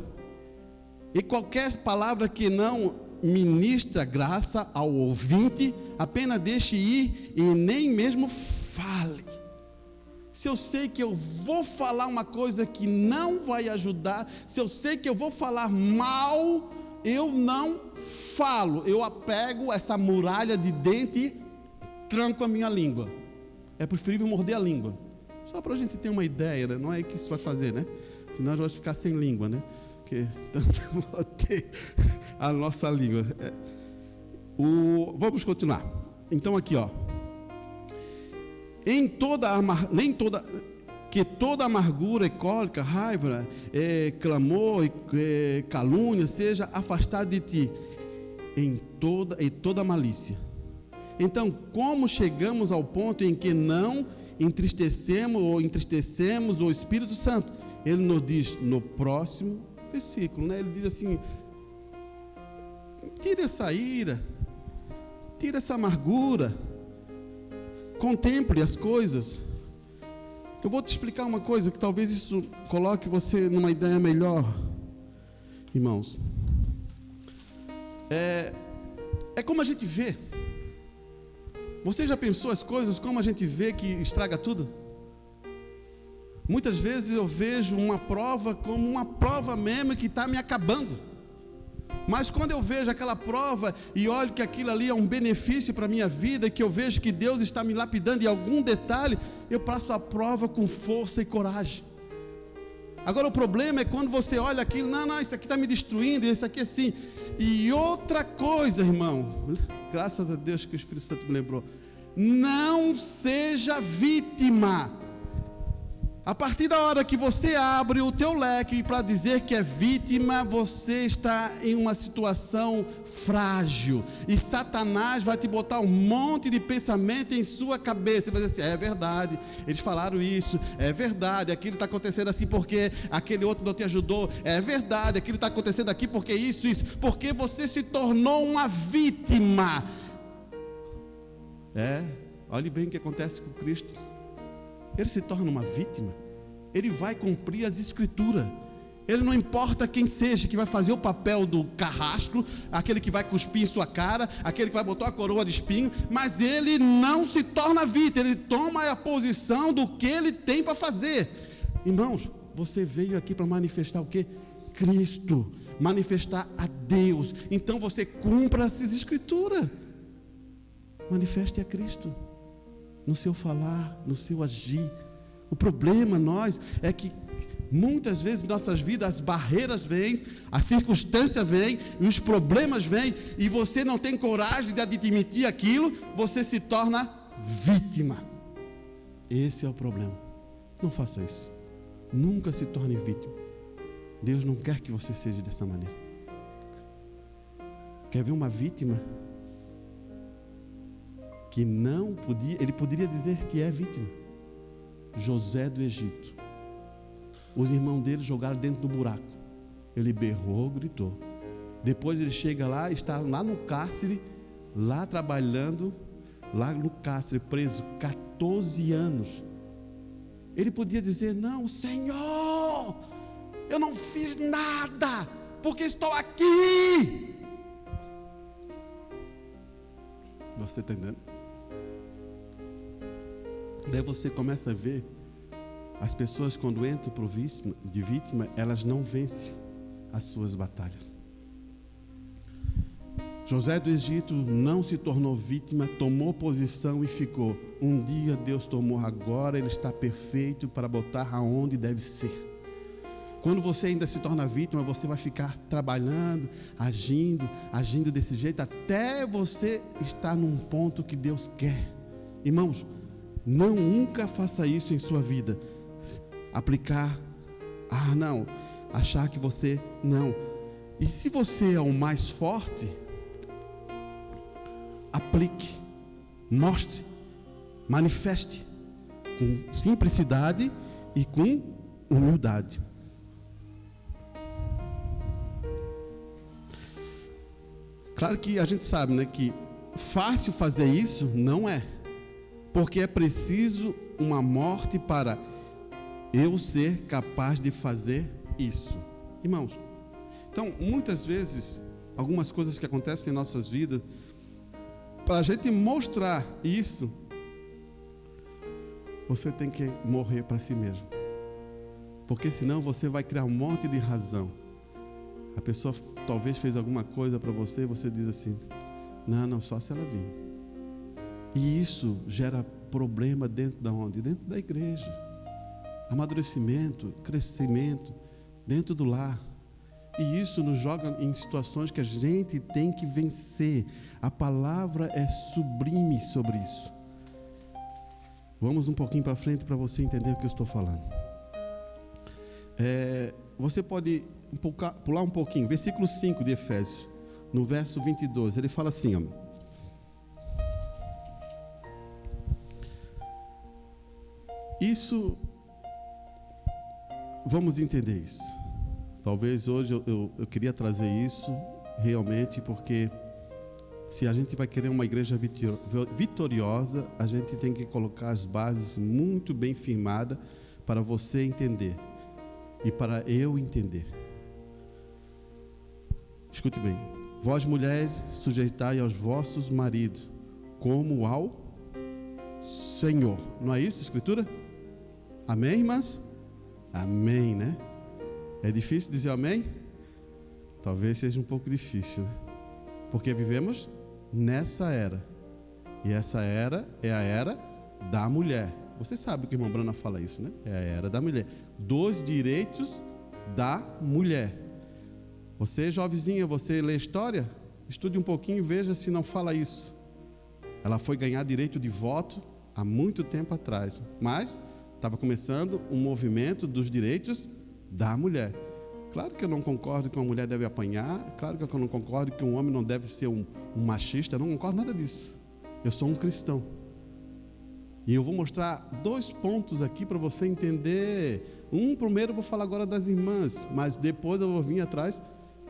E qualquer palavra que não ministra graça ao ouvinte, apenas deixe ir e nem mesmo fale. Se eu sei que eu vou falar uma coisa que não vai ajudar, se eu sei que eu vou falar mal, eu não falo. Eu apego essa muralha de dente e tranco a minha língua. É preferível morder a língua. Só para a gente ter uma ideia, né? Não é que isso vai fazer, né? Senão a gente vai ficar sem língua, né? Porque tanto morder a nossa língua. Vamos continuar. Então aqui, ó. que toda amargura, cólica, raiva, clamor, calúnia seja afastada de ti, em toda malícia. Então, como chegamos ao ponto em que não entristecemos o Espírito Santo? Ele nos diz no próximo versículo, né? Ele diz assim: tire essa ira, tire essa amargura, contemple as coisas. Eu vou te explicar uma coisa que talvez isso coloque você numa ideia melhor, irmãos. É como a gente vê. Você já pensou as coisas como a gente vê que estraga tudo? Muitas vezes eu vejo uma prova como uma prova mesmo que está me acabando. Mas quando eu vejo aquela prova e olho que aquilo ali é um benefício para a minha vida, que eu vejo que Deus está me lapidando em algum detalhe, eu passo a prova com força e coragem. Agora o problema é quando você olha aquilo, não, isso aqui está me destruindo, isso aqui assim. E outra coisa, irmão, graças a Deus que o Espírito Santo me lembrou, não seja vítima. A partir da hora que você abre o teu leque para dizer que é vítima, você está em uma situação frágil, e Satanás vai te botar um monte de pensamento em sua cabeça, e vai dizer assim: é verdade, eles falaram isso, é verdade, aquilo está acontecendo assim porque aquele outro não te ajudou, é verdade, aquilo está acontecendo aqui porque isso, porque você se tornou uma vítima. Olhe bem o que acontece com Cristo. Ele se torna uma vítima. Ele vai cumprir as escrituras. Ele não importa quem seja que vai fazer o papel do carrasco, aquele que vai cuspir em sua cara, aquele que vai botar a coroa de espinho, mas ele não se torna vítima. Ele toma a posição do que ele tem para fazer. Irmãos, você veio aqui para manifestar o quê? Cristo, manifestar a Deus. Então você cumpra essas escrituras. Manifeste a Cristo no seu falar, no seu agir. O problema é que muitas vezes em nossas vidas as barreiras vêm, as circunstâncias vêm, e os problemas vêm, e você não tem coragem de admitir aquilo, você se torna vítima. Esse é o problema. Não faça isso. Nunca se torne vítima. Deus não quer que você seja dessa maneira. Quer ver uma vítima que não podia, ele poderia dizer que é vítima? José do Egito. Os irmãos dele jogaram dentro do buraco. Ele berrou, gritou. Depois ele chega lá, está lá no cárcere, lá trabalhando, lá no cárcere, preso 14 anos. Ele podia dizer: não, Senhor, eu não fiz nada, porque estou aqui. Você está entendendo? Daí você começa a ver as pessoas, quando entram de vítima, elas não vencem as suas batalhas. José do Egito não se tornou vítima, tomou posição e ficou. Um dia Deus tomou, agora ele está perfeito para botar aonde deve ser. Quando você ainda se torna vítima, você vai ficar trabalhando, agindo desse jeito, até você estar num ponto que Deus quer. Irmãos, nunca faça isso em sua vida. Aplicar, achar que você não. E se você é o mais forte, aplique, mostre, manifeste com simplicidade e com humildade. Claro que a gente sabe, né, que fácil fazer isso não é, porque é preciso uma morte para eu ser capaz de fazer isso. Irmãos, então muitas vezes algumas coisas que acontecem em nossas vidas, para a gente mostrar isso, você tem que morrer para si mesmo, porque senão você vai criar um monte de razão. A pessoa talvez fez alguma coisa para você, você diz assim: não, só se ela vir. E isso gera problema dentro da onde? Dentro da igreja. Amadurecimento, crescimento dentro do lar. E isso nos joga em situações que a gente tem que vencer. A palavra é sublime sobre isso. Vamos um pouquinho para frente para você entender o que eu estou falando. Você pode pular um pouquinho, versículo 5 de Efésios, no verso 22, ele fala assim, ó. Isso, vamos entender isso. Talvez hoje eu queria trazer isso realmente, porque se a gente vai querer uma igreja vitoriosa, a gente tem que colocar as bases muito bem firmadas para você entender e para eu entender. Escute bem. Vós, mulheres, sujeitai aos vossos maridos, como ao Senhor. Não é isso, Escritura? Amém, irmãs? Amém, né? É difícil dizer amém? Talvez seja um pouco difícil, né? Porque vivemos nessa era. E essa era é a era da mulher. Você sabe que o irmão Brana fala isso, né? É a era da mulher. Dos direitos da mulher. Você, jovenzinha, você lê história? Estude um pouquinho e veja se não fala isso. Ela foi ganhar direito de voto há muito tempo atrás. Mas estava começando um movimento dos direitos da mulher. Claro que eu não concordo que uma mulher deve apanhar. Claro que eu não concordo que um homem não deve ser um machista. Eu não concordo nada disso. Eu sou um cristão. E eu vou mostrar 2 pontos aqui para você entender. Primeiro eu vou falar agora das irmãs, mas depois eu vou vir atrás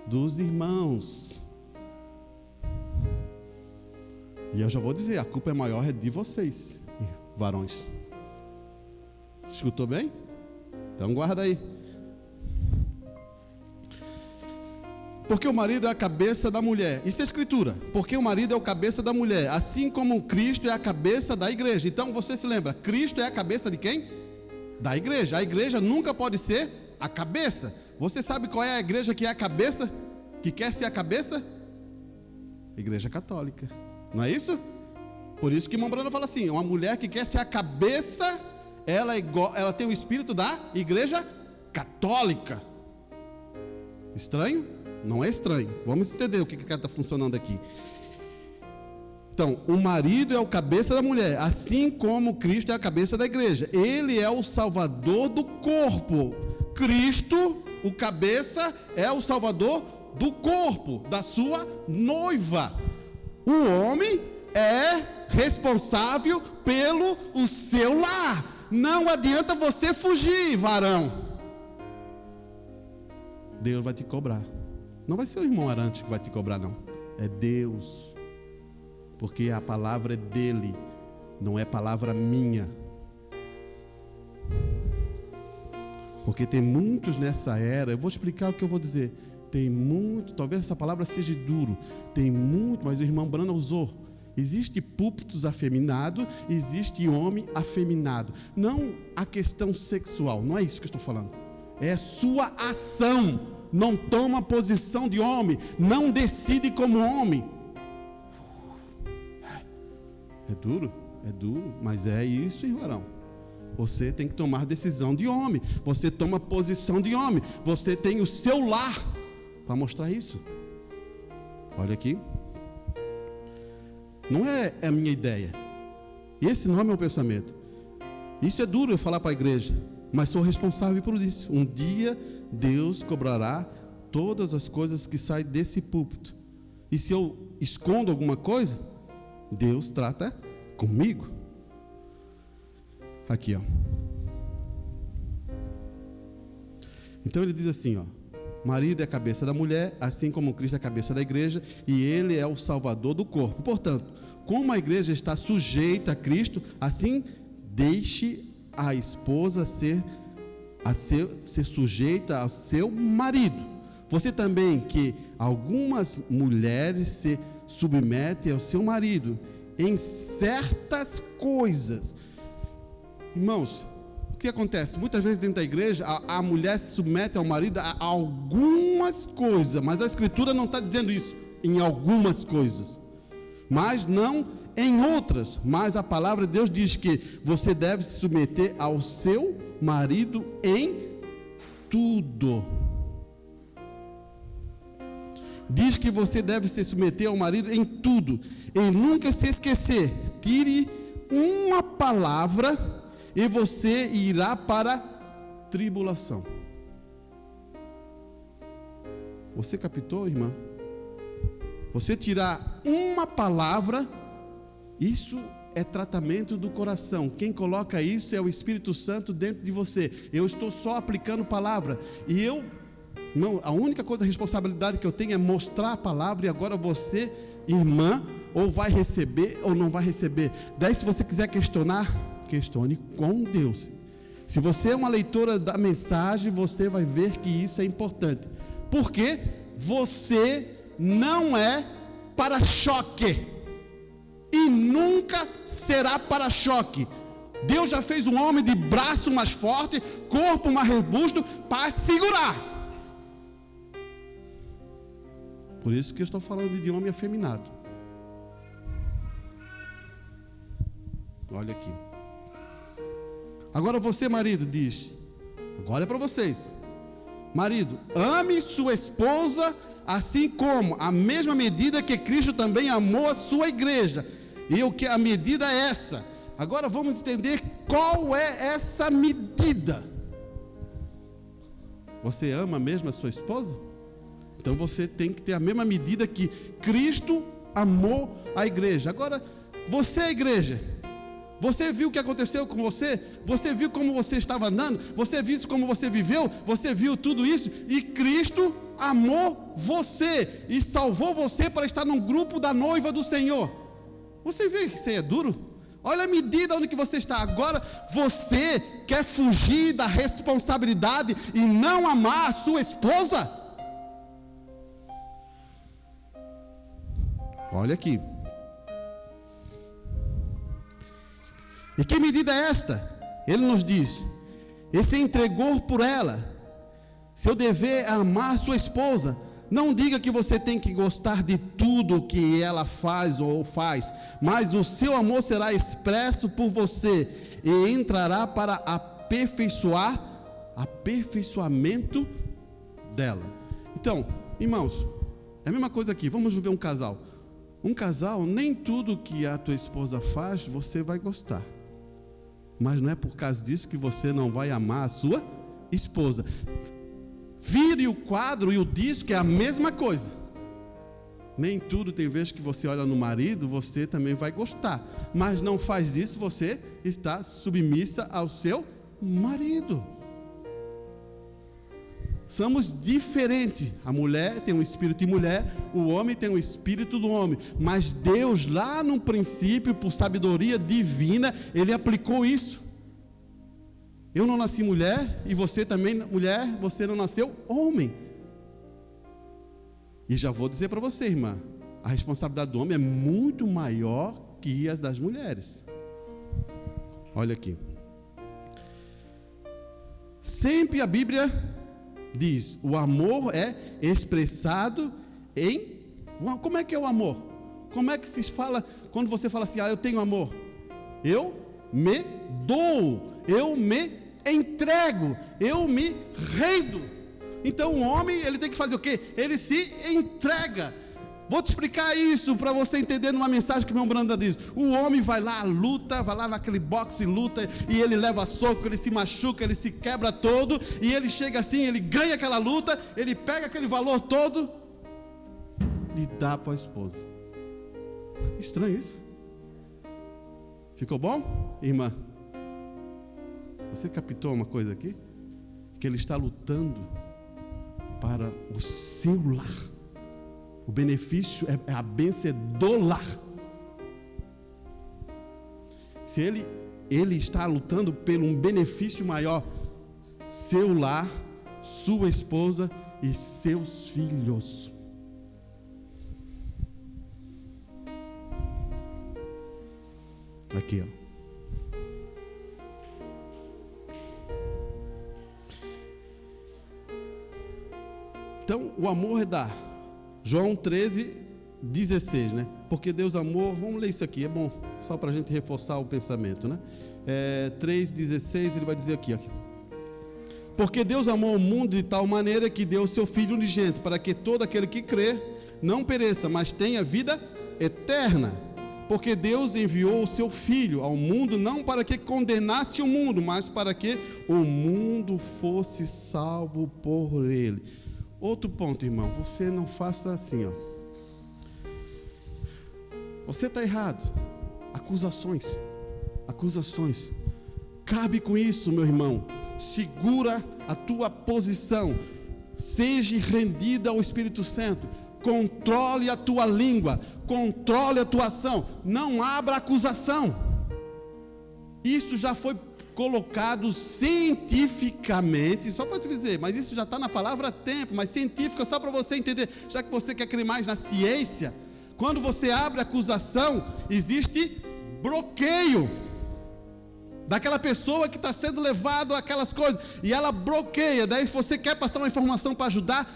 dos irmãos. E eu já vou dizer, a culpa maior é de vocês, varões. Escutou bem? Então guarda aí. Porque o marido é a cabeça da mulher. Isso é Escritura. Porque o marido é o cabeça da mulher, assim como Cristo é a cabeça da igreja. Então você se lembra, Cristo é a cabeça de quem? Da igreja. A igreja nunca pode ser a cabeça. Você sabe qual é a igreja que é a cabeça? Que quer ser a cabeça? Igreja católica. Não é isso? Por isso que irmão Brano fala assim, uma mulher que quer ser a cabeça, ela tem o espírito da igreja católica. Estranho? Não é estranho. Vamos entender o que está funcionando aqui. Então, o marido é o cabeça da mulher, assim como Cristo é a cabeça da igreja. Ele é o salvador do corpo. Cristo, o cabeça, é o salvador do corpo, da sua noiva. O homem é responsável pelo o seu lar. Não adianta você fugir, varão. Deus vai te cobrar. Não vai ser o irmão Arantes que vai te cobrar, não. É Deus. Porque a palavra é dele, não é palavra minha. Porque tem muitos nessa era, eu vou explicar o que eu vou dizer. Tem muito, talvez essa palavra seja duro. Tem muito, mas o irmão Brana usou. Existe púlpitos afeminados, existe homem afeminado. Não a questão sexual, não é isso que eu estou falando. É sua ação. Não toma posição de homem, não decide como homem. É duro, mas é isso, irmão. Você tem que tomar decisão de homem. Você toma posição de homem. Você tem o seu lar para mostrar isso. Olha aqui. Não é a minha ideia. Esse não é meu pensamento. Isso é duro eu falar para a igreja, mas sou responsável por isso. Um dia Deus cobrará todas as coisas que saem desse púlpito. E se eu escondo alguma coisa, Deus trata comigo. Aqui, ó. Então ele diz assim, ó: marido é a cabeça da mulher, assim como Cristo é a cabeça da igreja, e ele é o salvador do corpo. Portanto, como a igreja está sujeita a Cristo, assim deixe a esposa ser sujeita ao seu marido. Você também, que algumas mulheres se submetem ao seu marido em certas coisas. Irmãos, o que acontece? Muitas vezes dentro da igreja a mulher se submete ao marido a algumas coisas, mas a Escritura não está dizendo isso, em algumas coisas, mas não em outras. Mas a palavra de Deus diz que você deve se submeter ao seu marido em tudo. Diz que você deve se submeter ao marido em tudo, em nunca se esquecer. Tire uma palavra e você irá para tribulação. Você captou, irmã? Você tirar uma palavra, isso é tratamento do coração. Quem coloca isso é o Espírito Santo dentro de você. Eu estou só aplicando palavra. E não, a única coisa, a responsabilidade que eu tenho é mostrar a palavra. E agora você, irmã, ou vai receber ou não vai receber. Daí, se você quiser questionar, questione com Deus. Se você é uma leitora da mensagem, você vai ver que isso é importante. Porque você não é para-choque. E nunca será para-choque. Deus já fez um homem de braço mais forte, corpo mais robusto, para segurar. Por isso que eu estou falando de homem afeminado. Olha aqui. Agora você, marido, diz, agora é para vocês. Marido, ame sua esposa, assim como a mesma medida que Cristo também amou a sua igreja. E o que a medida é essa. Agora vamos entender qual é essa medida. Você ama mesmo a sua esposa? Então você tem que ter a mesma medida que Cristo amou a igreja. Agora, você é a igreja. Você viu o que aconteceu com você? Você viu como você estava andando? Você viu como você viveu? Você viu tudo isso? E Cristo amou você e salvou você para estar no grupo da noiva do Senhor. Você vê que isso aí é duro? Olha a medida onde que você está. Agora você quer fugir da responsabilidade e não amar a sua esposa? Olha aqui. E que medida é esta? Ele nos diz: e se entregou por ela. Seu dever é amar sua esposa. Não diga que você tem que gostar de tudo que ela faz ou faz, mas o seu amor será expresso por você e entrará para aperfeiçoamento dela. Então, irmãos, é a mesma coisa aqui. Vamos ver um casal. Um casal, nem tudo que a tua esposa faz você vai gostar. Mas não é por causa disso que você não vai amar a sua esposa. Vire o quadro e o disco é a mesma coisa. Nem tudo, tem vezes que você olha no marido, você também vai gostar. Mas não faz isso, você está submissa ao seu marido. Somos diferentes. A mulher tem um espírito de mulher, o homem tem um espírito do homem. Mas Deus, lá no princípio, por sabedoria divina, Ele aplicou isso. Eu não nasci mulher, e você também, mulher, você não nasceu homem. E já vou dizer para você, irmã, a responsabilidade do homem é muito maior que a das mulheres. Olha aqui. Sempre a Bíblia diz, o amor é expressado em... Como é que é o amor? Como é que se fala, quando você fala assim, eu tenho amor? Eu me dou, eu me entrego, eu me rendo. Então o homem, ele tem que fazer o quê? Ele se entrega. Vou te explicar isso para você entender numa mensagem que meu Branda diz. O homem vai lá, luta, vai lá naquele boxe, luta, e ele leva soco, ele se machuca, ele se quebra todo, e ele chega assim, ele ganha aquela luta, ele pega aquele valor todo e dá para a esposa. Estranho isso. Ficou bom, irmã? Você captou uma coisa aqui? Que ele está lutando para o seu lar. O benefício é a bênção do lar. Se ele está lutando por um benefício maior, seu lar, sua esposa e seus filhos. Aqui, ó. Então, o amor é dar. João 13:16, né? Porque Deus amou, vamos ler isso aqui, é bom, só para a gente reforçar o pensamento, né? 3:16, ele vai dizer aqui. Porque Deus amou o mundo de tal maneira que deu o seu Filho unigênito, para que todo aquele que crê não pereça, mas tenha vida eterna. Porque Deus enviou o seu Filho ao mundo, não para que condenasse o mundo, mas para que o mundo fosse salvo por ele. Outro ponto, irmão, você não faça assim, ó. Você está errado. Acusações. Cabe com isso, meu irmão. Segura a tua posição. Seja rendida ao Espírito Santo. Controle a tua língua. Controle a tua ação. Não abra acusação. Isso já foi colocado cientificamente, só para te dizer, mas isso já está na palavra tempo, mas científica só para você entender, já que você quer crer mais na ciência. Quando você abre acusação, existe bloqueio daquela pessoa que está sendo levado àquelas coisas, e ela bloqueia. Daí se você quer passar uma informação para ajudar,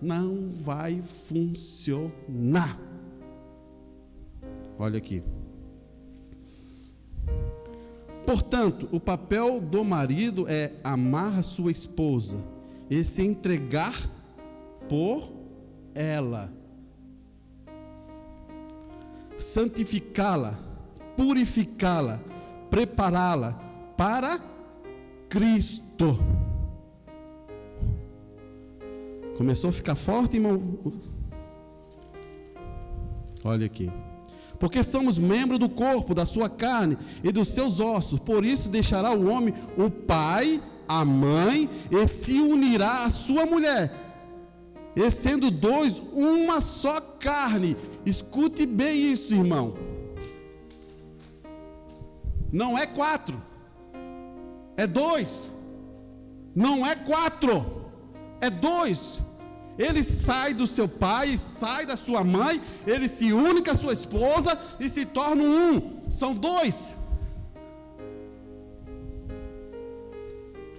não vai funcionar. Olha aqui. Portanto, o papel do marido é amar a sua esposa e se entregar por ela, santificá-la, purificá-la, prepará-la para Cristo. Começou a ficar forte, irmão? Olha aqui. Porque somos membros do corpo, da sua carne e dos seus ossos. Por isso deixará o homem o pai, a mãe, e se unirá à sua mulher. E sendo dois, uma só carne. Escute bem isso, irmão. Não é 4, é 2. Não é 4, é 2. Ele sai do seu pai, sai da sua mãe, ele se une com a sua esposa e se torna um. São 2.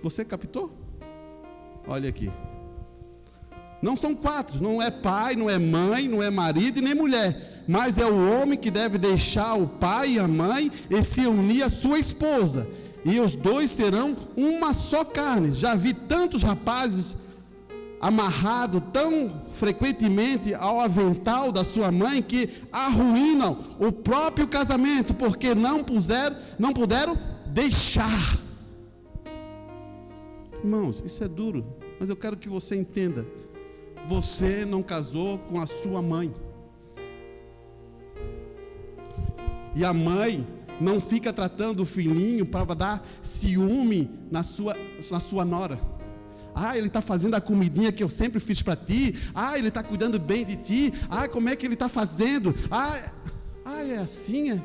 Você captou? Olha aqui. Não são 4, não é pai, não é mãe, não é marido e nem mulher, mas é o homem que deve deixar o pai e a mãe e se unir à sua esposa, e os dois serão uma só carne. Já vi tantos rapazes amarrados tão frequentemente ao avental da sua mãe que arruinam o próprio casamento, porque não puderam deixar. Irmãos, isso é duro, mas eu quero que você entenda. Você não casou com a sua mãe. E a mãe não fica tratando o filhinho para dar ciúme na sua nora. Ah, ele está fazendo a comidinha que eu sempre fiz para ti. Ah, ele está cuidando bem de ti. Ah, como é que ele está fazendo? É assim, é?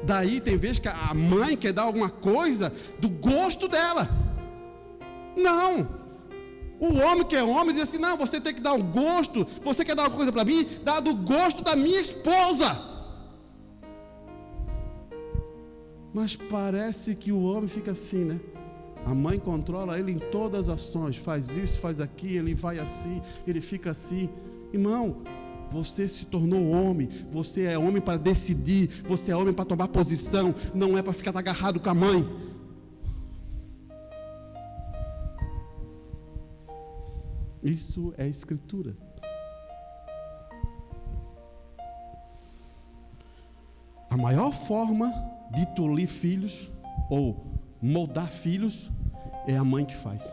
Daí tem vezes que a mãe quer dar alguma coisa do gosto dela. Não. O homem que é homem diz assim: não, você tem que dar o gosto. Você quer dar uma coisa para mim? Dá do gosto da minha esposa. Mas parece que o homem fica assim, né? A mãe controla ele em todas as ações. Faz isso, faz aquilo, ele vai assim, ele fica assim. Irmão, você se tornou homem. Você é homem para decidir. Você é homem para tomar posição. Não é para ficar agarrado com a mãe. Isso é escritura. A maior forma de tolir filhos ou moldar filhos é a mãe que faz.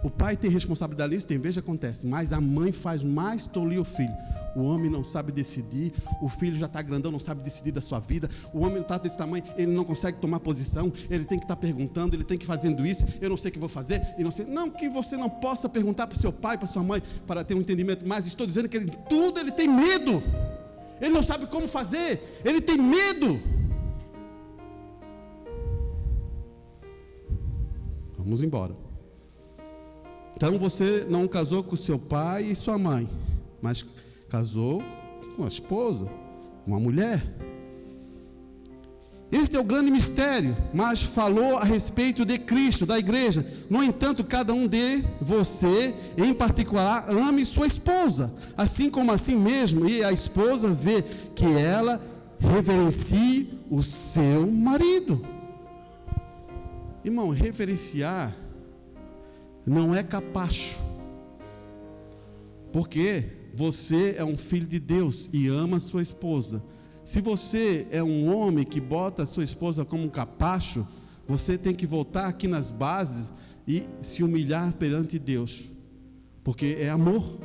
O pai tem responsabilidade nisso, tem vezes acontece, mas a mãe faz mais tolir o filho. O homem não sabe decidir, o filho já está grandão, não sabe decidir da sua vida. O homem está desse tamanho, ele não consegue tomar posição, ele tem que estar perguntando, ele tem que ir fazendo isso, eu não sei o que vou fazer, e não sei. Não que você não possa perguntar para o seu pai, para sua mãe, para ter um entendimento, mas estou dizendo que ele tem medo, ele não sabe como fazer, ele tem medo. Vamos embora. Então você não casou com seu pai e sua mãe, mas casou com a esposa, com a mulher. Este é o grande mistério, mas falou a respeito de Cristo, da igreja. No entanto, cada um de você, em particular, ame sua esposa, assim como a si mesmo, e a esposa vê que ela reverencie o seu marido. Irmão, reverenciar não é capacho, porque você é um filho de Deus e ama a sua esposa. Se você é um homem que bota a sua esposa como um capacho, você tem que voltar aqui nas bases e se humilhar perante Deus, porque é amor.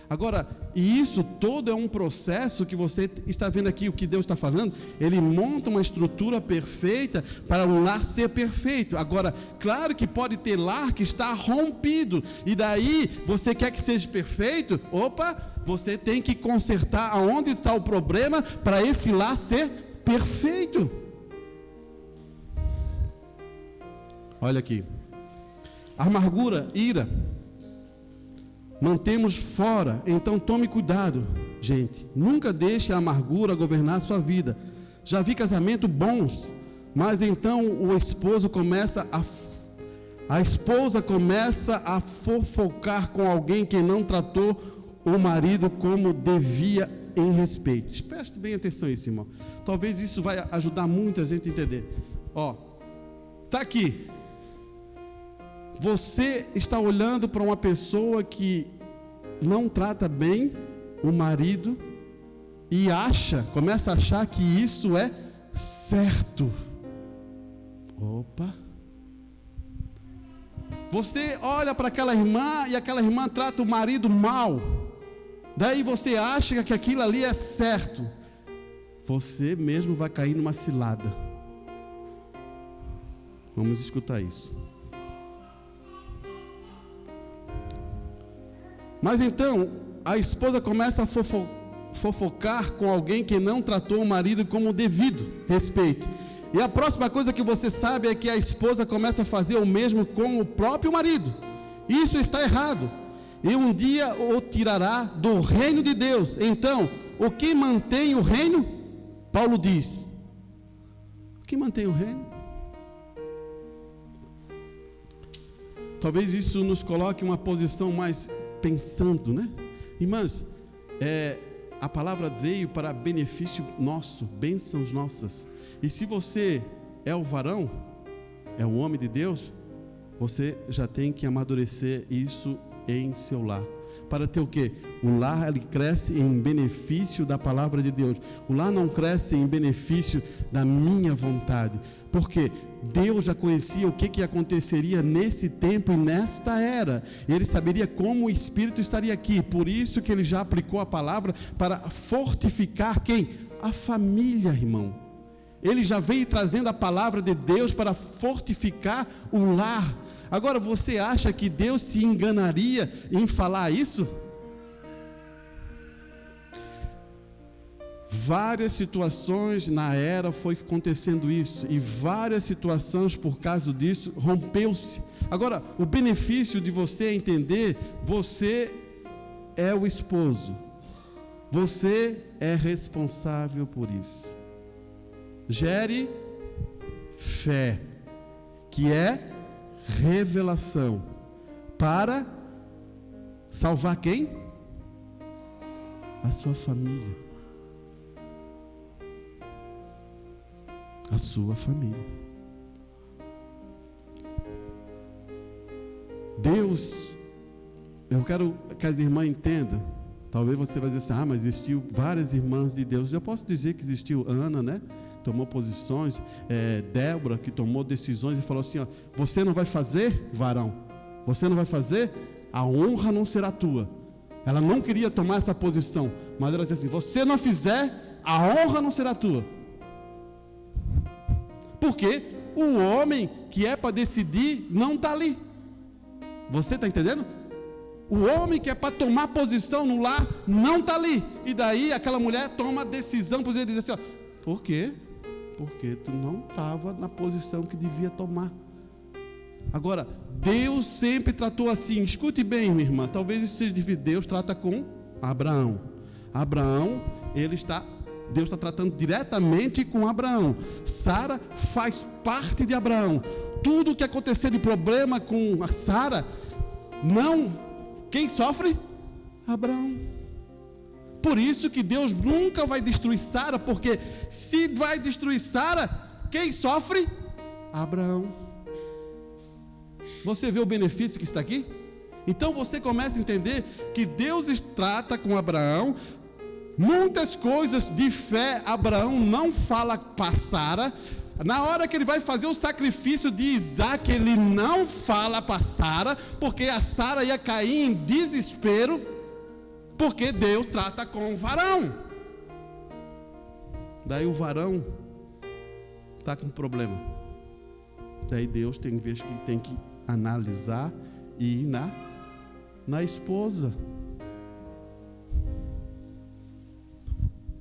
Agora, e isso todo é um processo que você está vendo aqui, o que Deus está falando. Ele monta uma estrutura perfeita para um lar ser perfeito. Agora, claro que pode ter lar que está rompido, e daí você quer que seja perfeito. Opa, você tem que consertar aonde está o problema para esse lar ser perfeito. Olha aqui, amargura, ira, mantemos fora. Então tome cuidado, gente. Nunca deixe a amargura governar a sua vida. Já vi casamento bons, mas então a esposa começa a fofocar com alguém que não tratou o marido como devia em respeito. Preste bem atenção nisso, irmão. Talvez isso vai ajudar muito a gente a entender. Ó, tá aqui. Você está olhando para uma pessoa que não trata bem o marido e começa a achar que isso é certo. Opa! Você olha para aquela irmã e aquela irmã trata o marido mal. Daí você acha que aquilo ali é certo. Você mesmo vai cair numa cilada. Vamos escutar isso. Mas então, a esposa começa a fofocar com alguém que não tratou o marido como devido respeito. E a próxima coisa que você sabe é que a esposa começa a fazer o mesmo com o próprio marido. Isso está errado. E um dia o tirará do reino de Deus. Então, o que mantém o reino? Paulo diz: o que mantém o reino? Talvez isso nos coloque em uma posição mais pensando, né? Irmãs, a palavra veio para benefício nosso, bênçãos nossas. E se você é o varão, é o homem de Deus, você já tem que amadurecer isso em seu lar. Para ter o quê? O lar, ele cresce em benefício da palavra de Deus. O lar não cresce em benefício da minha vontade. Porque Deus já conhecia o que aconteceria nesse tempo e nesta era. Ele saberia como o Espírito estaria aqui. Por isso que ele já aplicou a palavra para fortificar quem? A família, irmão. Ele já veio trazendo a palavra de Deus para fortificar o lar. Agora, você acha que Deus se enganaria em falar isso? Várias situações na era foi acontecendo isso, e várias situações por causa disso rompeu-se. Agora, o benefício de você entender, você é o esposo, você é responsável por isso. Gere fé, que é revelação, para salvar quem? A sua família. A sua família. Deus, eu quero que as irmãs entendam. Talvez você vai dizer assim: mas existiu várias irmãs de Deus. Eu posso dizer que existiu Ana, né? Tomou posições, Débora, que tomou decisões e falou assim: ó, você não vai fazer, varão, você não vai fazer, a honra não será tua. Ela não queria tomar essa posição, mas ela disse assim: você não fizer, a honra não será tua. Porque o homem que é para decidir não está ali. Você está entendendo? O homem que é para tomar posição no lar não está ali. E daí aquela mulher toma a decisão, por exemplo, diz assim: ó, por quê? Porque tu não estava na posição que devia tomar. Agora, Deus sempre tratou assim. Escute bem, minha irmã. Talvez isso seja difícil. Deus trata com Abraão. Abraão, Deus está tratando diretamente com Abraão. Sara faz parte de Abraão. Tudo que acontecer de problema com a Sara, quem sofre? Abraão. Por isso que Deus nunca vai destruir Sara, porque se vai destruir Sara, quem sofre? Abraão. Você vê o benefício que está aqui? Então você começa a entender que Deus trata com Abraão muitas coisas de fé. Abraão não fala para Sara. Na hora que ele vai fazer o sacrifício de Isaac, ele não fala para Sara, porque a Sara ia cair em desespero, porque Deus trata com o varão. Daí o varão está com problema. Daí Deus tem que analisar e ir na esposa.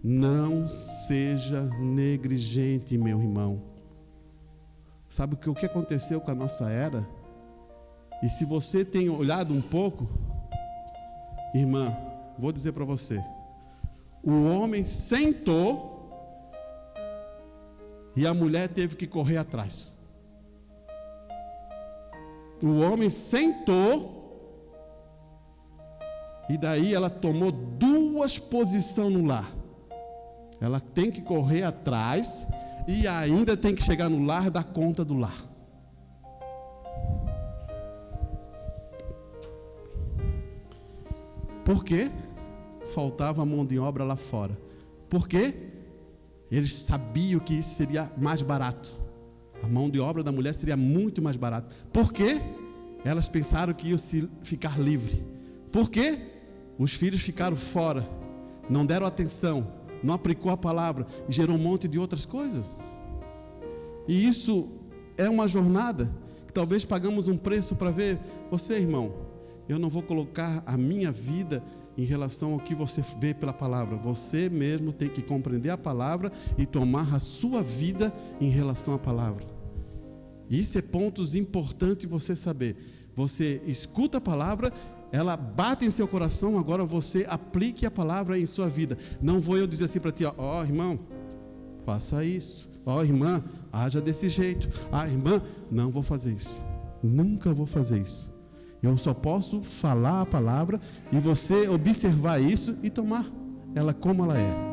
Não seja negligente, meu irmão. Sabe o que aconteceu com a nossa era? E se você tem olhado um pouco, irmã, vou dizer para você: o homem sentou e a mulher teve que correr atrás. O homem sentou e daí ela tomou 2 posições no lar. Ela tem que correr atrás e ainda tem que chegar no lar, dar conta do lar. Por quê? Faltava mão de obra lá fora. Por quê? Eles sabiam que isso seria mais barato. A mão de obra da mulher seria muito mais barata. Por quê? Elas pensaram que iam ficar livres. Por quê? Os filhos ficaram fora, não deram atenção, não aplicou a palavra e gerou um monte de outras coisas. E isso é uma jornada que talvez pagamos um preço para ver. Você, irmão, eu não vou colocar a minha vida em relação ao que você vê pela palavra. Você mesmo tem que compreender a palavra e tomar a sua vida em relação à palavra. Isso é pontos importantes você saber. Você escuta a palavra, ela bate em seu coração, agora você aplique a palavra em sua vida. Não vou eu dizer assim para ti: ó, irmão, faça isso. Ó, irmã, haja desse jeito. Ah, irmã, não vou fazer isso. Nunca vou fazer isso. Eu só posso falar a palavra e você observar isso e tomar ela como ela é.